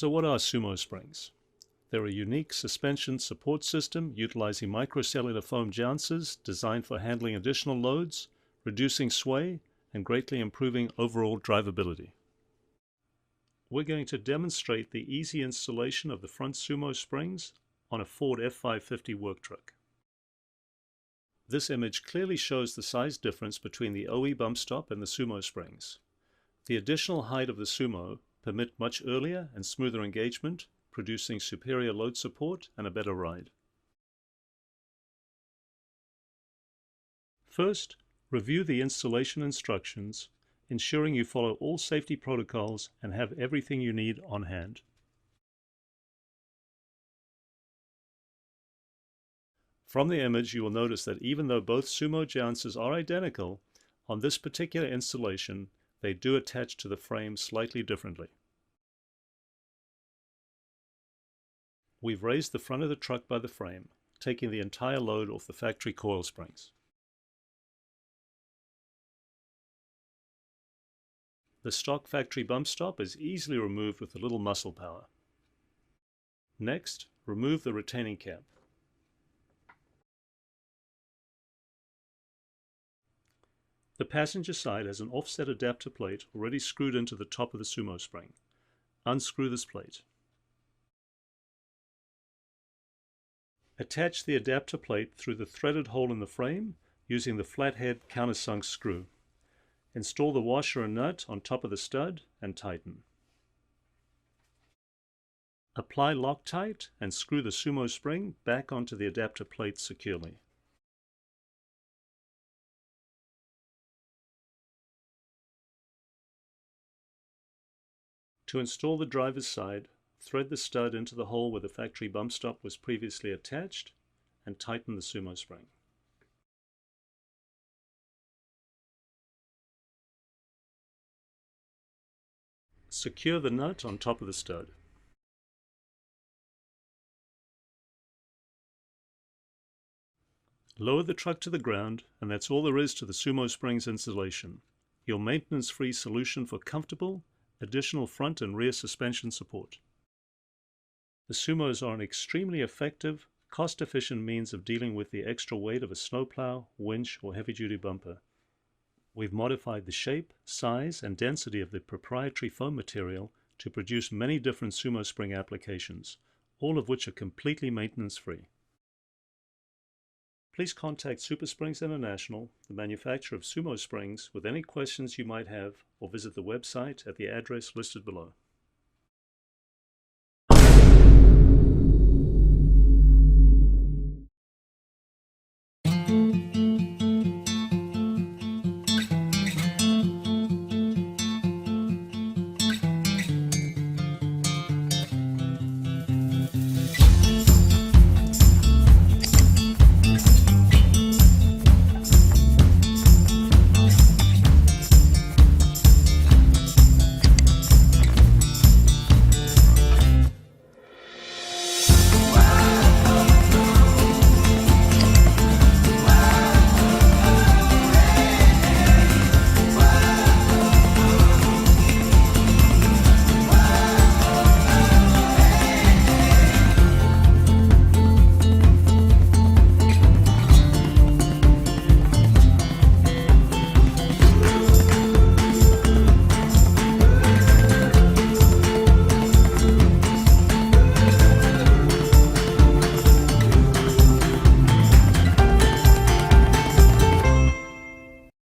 So what are Sumo Springs? They're a unique suspension support system utilizing microcellular foam jouncers designed for handling additional loads, reducing sway, and greatly improving overall drivability. We're going to demonstrate the easy installation of the front Sumo Springs on a Ford F450 work truck. This image clearly shows the size difference between the OE bump stop and the Sumo Springs. The additional height of the Sumo permit much earlier and smoother engagement, producing superior load support and a better ride. First, review the installation instructions, ensuring you follow all safety protocols and have everything you need on hand. From the image, you will notice that even though both Sumo jouncers are identical, on this particular installation, they do attach to the frame slightly differently. We've raised the front of the truck by the frame, taking the entire load off the factory coil springs. The stock factory bump stop is easily removed with a little muscle power. Next, remove the retaining cap. The passenger side has an offset adapter plate already screwed into the top of the Sumo Spring. Unscrew this plate. Attach the adapter plate through the threaded hole in the frame using the flathead countersunk screw. Install the washer and nut on top of the stud and tighten. Apply Loctite and screw the Sumo Spring back onto the adapter plate securely. To install the driver's side, thread the stud into the hole where the factory bump stop was previously attached and tighten the Sumo Spring. Secure the nut on top of the stud. Lower the truck to the ground, and that's all there is to the Sumo Springs installation. Your maintenance-free solution for comfortable, additional front and rear suspension support. The Sumos are an extremely effective, cost-efficient means of dealing with the extra weight of a snowplow, winch, or heavy-duty bumper. We've modified the shape, size, and density of the proprietary foam material to produce many different Sumo Spring applications, all of which are completely maintenance-free. Please contact Sumo Springs International, the manufacturer of Sumo Springs, with any questions you might have, or visit the website at the address listed below.